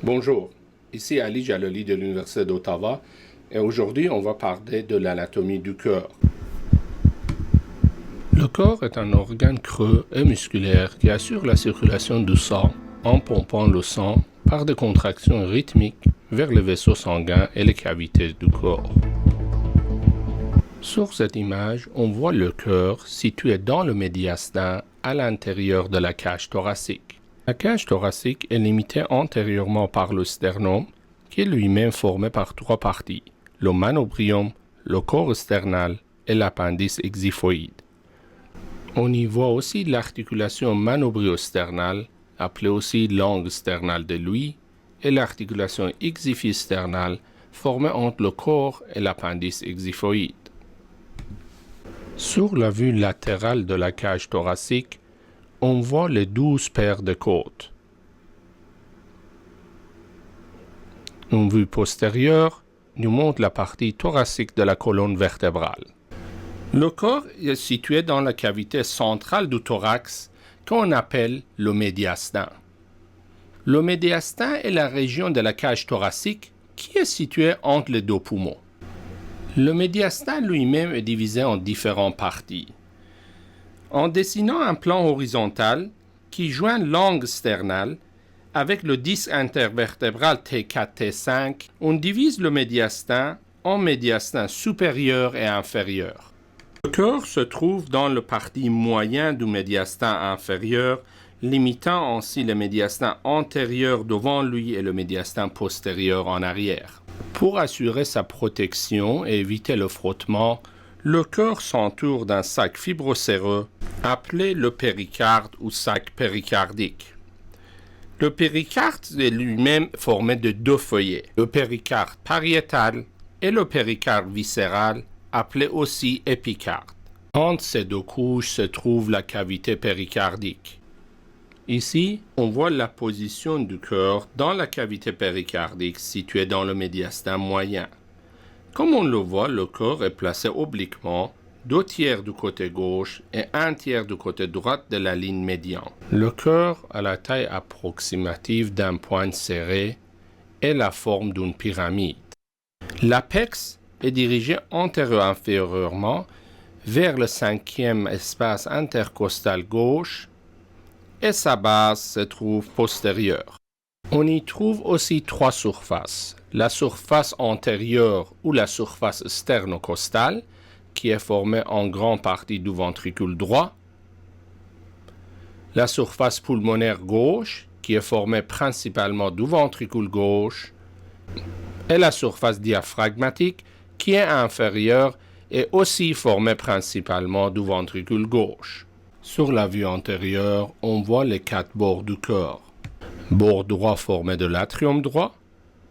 Bonjour, ici Ali Jalali de l'Université d'Ottawa et aujourd'hui on va parler de l'anatomie du cœur. Le corps est un organe creux et musculaire qui assure la circulation du sang en pompant le sang par des contractions rythmiques vers les vaisseaux sanguins et les cavités du corps. Sur cette image, on voit le cœur situé dans le médiastin à l'intérieur de la cage thoracique. La cage thoracique est limitée antérieurement par le sternum, qui est lui-même formé par trois parties, le manobrium, le corps sternal et l'appendice exiphoïde. On y voit aussi l'articulation manobrio-sternale, appelée aussi langue sternale de Louis, et l'articulation exiphi-sternale, formée entre le corps et l'appendice exiphoïde. Sur la vue latérale de la cage thoracique, on voit les 12 paires de côtes. Une vue postérieure nous montre la partie thoracique de la colonne vertébrale. Le corps est situé dans la cavité centrale du thorax qu'on appelle le médiastin. Le médiastin est la région de la cage thoracique qui est située entre les deux poumons. Le médiastin lui-même est divisé en différentes parties. En dessinant un plan horizontal qui joint l'angle sternal avec le disque intervertébral T4-T5, on divise le médiastin en médiastin supérieur et inférieur. Le cœur se trouve dans le parti moyen du médiastin inférieur, limitant ainsi le médiastin antérieur devant lui et le médiastin postérieur en arrière. Pour assurer sa protection et éviter le frottement, le cœur s'entoure d'un sac fibrocéreux appelé le péricarde ou sac péricardique. Le péricarde est lui-même formé de deux feuillets, le péricarde pariétal et le péricarde viscéral, appelé aussi épicarde. Entre ces deux couches se trouve la cavité péricardique. Ici, on voit la position du cœur dans la cavité péricardique située dans le médiastin moyen. Comme on le voit, le cœur est placé obliquement, 2/3 du côté gauche et 1/3 du côté droit de la ligne médiane. Le cœur a la taille approximative d'un point serré et la forme d'une pyramide. L'apex est dirigé antéro-inférieurement vers le 5e espace intercostal gauche et sa base se trouve postérieure. On y trouve aussi trois surfaces. La surface antérieure ou la surface sternocostale, qui est formée en grande partie du ventricule droit. La surface pulmonaire gauche, qui est formée principalement du ventricule gauche. Et la surface diaphragmatique, qui est inférieure et aussi formée principalement du ventricule gauche. Sur la vue antérieure, on voit les 4 bords du cœur. Bord droit formé de l'atrium droit,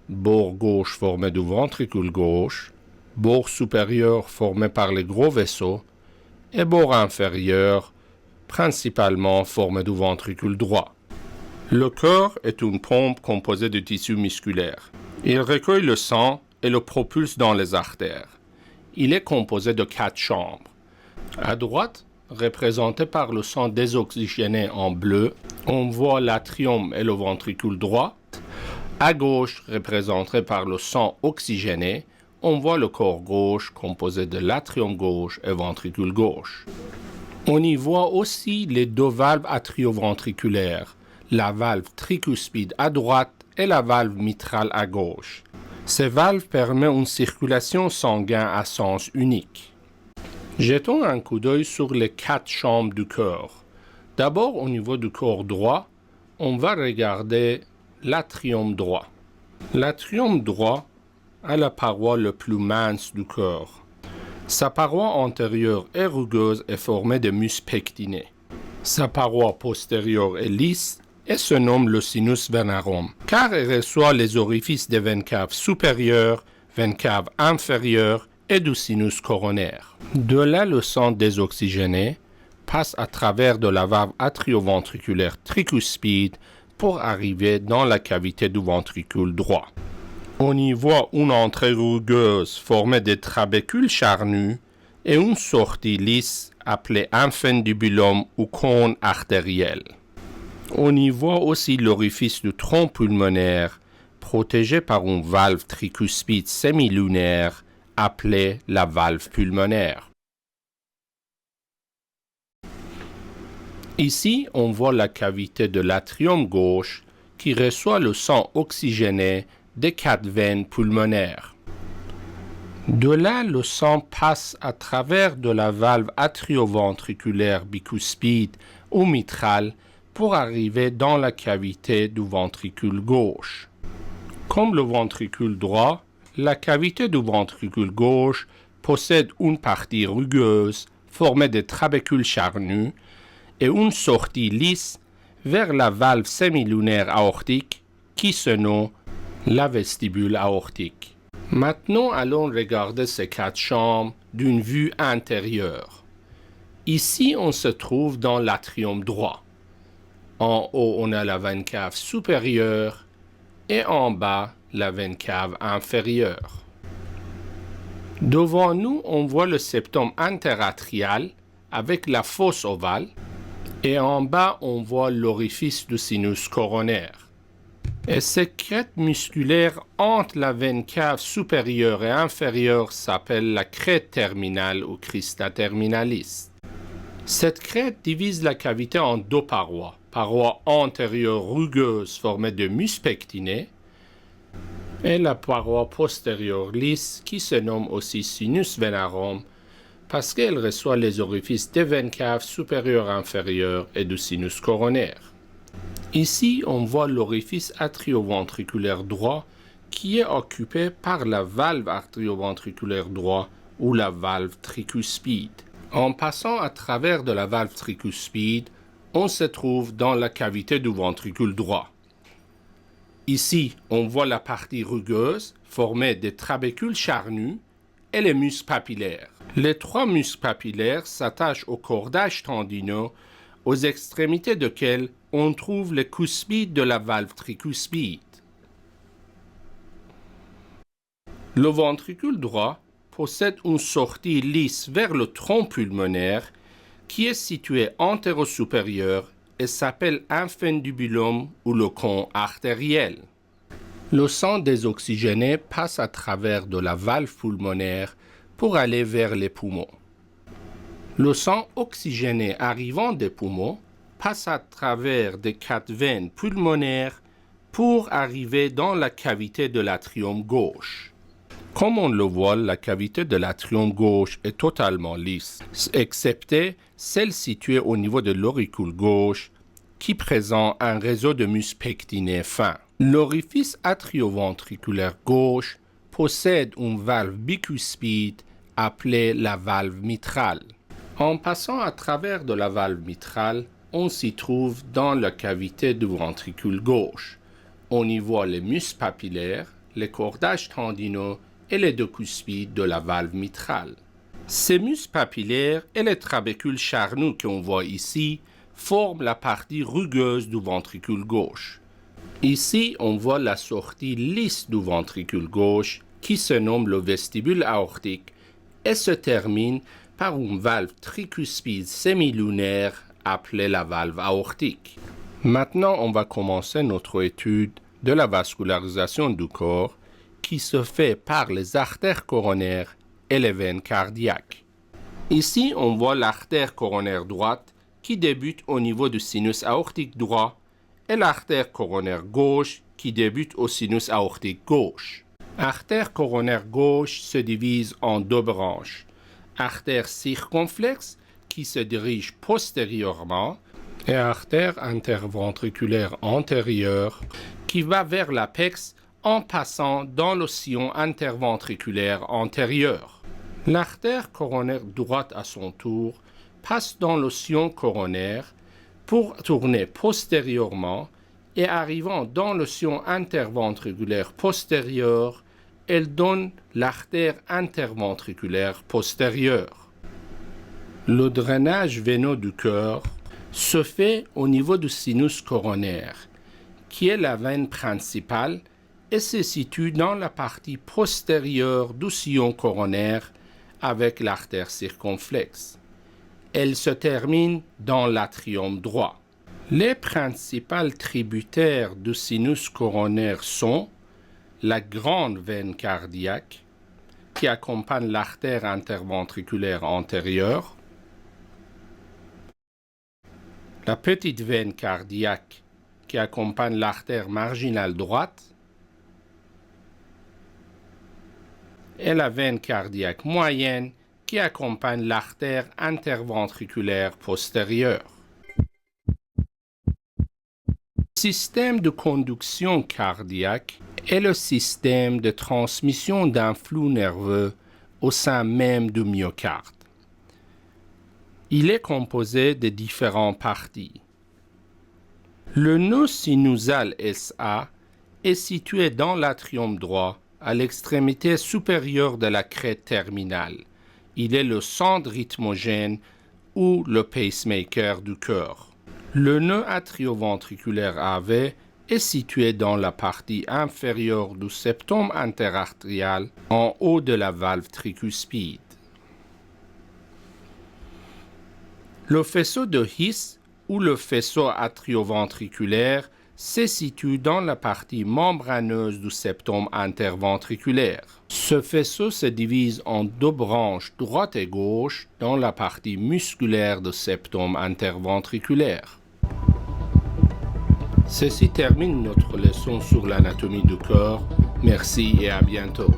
bord gauche formé du ventricule gauche, bord supérieur formé par les gros vaisseaux et bord inférieur principalement formé du ventricule droit. Le cœur est une pompe composée de tissus musculaires. Il recueille le sang et le propulse dans les artères. Il est composé de 4 chambres. À droite, représenté par le sang désoxygéné en bleu, on voit l'atrium et le ventricule droit. À gauche, représenté par le sang oxygéné, on voit le corps gauche composé de l'atrium gauche et ventricule gauche. On y voit aussi les 2 valves atrioventriculaires, la valve tricuspide à droite et la valve mitrale à gauche. Ces valves permettent une circulation sanguine à sens unique. Jetons un coup d'œil sur les 4 chambres du cœur. D'abord, au niveau du corps droit, on va regarder l'atrium droit. L'atrium droit a la paroi la plus mince du cœur. Sa paroi antérieure est rugueuse et formée de muscles pectinés. Sa paroi postérieure est lisse et se nomme le sinus venarum, car elle reçoit les orifices des veines caves supérieures, veines caves inférieures et du sinus coronaire. De là, le sang désoxygéné passe à travers de la valve atrioventriculaire tricuspide pour arriver dans la cavité du ventricule droit. On y voit une entrée rugueuse formée de trabécules charnus et une sortie lisse appelée infundibulum ou cône artériel. On y voit aussi l'orifice du tronc pulmonaire protégée par une valve tricuspide semilunaire appelée la valve pulmonaire. Ici, on voit la cavité de l'atrium gauche qui reçoit le sang oxygéné des 4 veines pulmonaires. De là, le sang passe à travers de la valve atrioventriculaire bicuspide ou mitrale pour arriver dans la cavité du ventricule gauche. Comme le ventricule droit, la cavité du ventricule gauche possède une partie rugueuse formée de trabécules charnus et une sortie lisse vers la valve semilunaire aortique qui se nomme la vestibule aortique. Maintenant, allons regarder ces 4 chambres d'une vue intérieure. Ici, on se trouve dans l'atrium droit. En haut, on a la veine cave supérieure et en bas, la veine cave inférieure. Devant nous, on voit le septum interatrial avec la fosse ovale et en bas, on voit l'orifice du sinus coronaire. Et cette crête musculaire entre la veine cave supérieure et inférieure s'appelle la crête terminale ou crista terminalis. Cette crête divise la cavité en 2 parois. Paroi antérieure rugueuse formée de mus pectinés et la paroi postérieure lisse qui se nomme aussi sinus venarum parce qu'elle reçoit les orifices des veines caves supérieures et inférieures et du sinus coronaire. Ici, on voit l'orifice atrioventriculaire droit qui est occupé par la valve atrioventriculaire droit ou la valve tricuspide. En passant à travers de la valve tricuspide, on se trouve dans la cavité du ventricule droit. Ici, on voit la partie rugueuse formée des trabécules charnus et les muscles papillaires. Les 3 muscles papillaires s'attachent au cordage tendineux aux extrémités desquels on trouve les cuspides de la valve tricuspide. Le ventricule droit possède une sortie lisse vers le tronc pulmonaire qui est situé antéro-supérieur et s'appelle infundibulum ou le con artériel. Le sang désoxygéné passe à travers de la valve pulmonaire pour aller vers les poumons. Le sang oxygéné arrivant des poumons passe à travers des 4 veines pulmonaires pour arriver dans la cavité de l'atrium gauche. Comme on le voit, la cavité de l'atrium gauche est totalement lisse, excepté celle située au niveau de l'auricule gauche qui présente un réseau de muscles pectinés fins. L'orifice atrioventriculaire gauche possède une valve bicuspide appelée la valve mitrale. En passant à travers de la valve mitrale, on s'y trouve dans la cavité du ventricule gauche. On y voit les muscles papillaires, les cordages tendineux et les 2 cuspides de la valve mitrale. Ces muscles papillaires et les trabécules charnus qu'on voit ici forment la partie rugueuse du ventricule gauche. Ici, on voit la sortie lisse du ventricule gauche qui se nomme le vestibule aortique et se termine par une valve tricuspide semilunaire appelée la valve aortique. Maintenant, on va commencer notre étude de la vascularisation du corps qui se fait par les artères coronaires et les veines cardiaques. Ici, on voit l'artère coronaire droite qui débute au niveau du sinus aortique droit et l'artère coronaire gauche qui débute au sinus aortique gauche. L'artère coronaire gauche se divise en 2 branches. Artère circonflexe qui se dirige postérieurement et artère interventriculaire antérieure qui va vers l'apex en passant dans le sillon interventriculaire antérieur. L'artère coronaire droite à son tour passe dans le sillon coronaire pour tourner postérieurement et arrivant dans le sillon interventriculaire postérieur, elle donne l'artère interventriculaire postérieure. Le drainage veineux du cœur se fait au niveau du sinus coronaire, qui est la veine principale et se situe dans la partie postérieure du sillon coronaire avec l'artère circonflexe. Elle se termine dans l'atrium droit. Les principales tributaires du sinus coronaire sont la grande veine cardiaque qui accompagne l'artère interventriculaire antérieure, la petite veine cardiaque qui accompagne l'artère marginale droite et la veine cardiaque moyenne qui accompagne l'artère interventriculaire postérieure. Le système de conduction cardiaque est le système de transmission d'un flux nerveux au sein même du myocarde. Il est composé de différentes parties. Le nœud sinusal SA est situé dans l'atrium droit à l'extrémité supérieure de la crête terminale. Il est le centre rythmogène ou le pacemaker du cœur. Le nœud atrioventriculaire AV est situé dans la partie inférieure du septum interartérial en haut de la valve tricuspide. Le faisceau de His ou le faisceau atrioventriculaire se situe dans la partie membraneuse du septum interventriculaire. Ce faisceau se divise en deux branches droite et gauche dans la partie musculaire du septum interventriculaire. Ceci termine notre leçon sur l'anatomie du corps. Merci et à bientôt.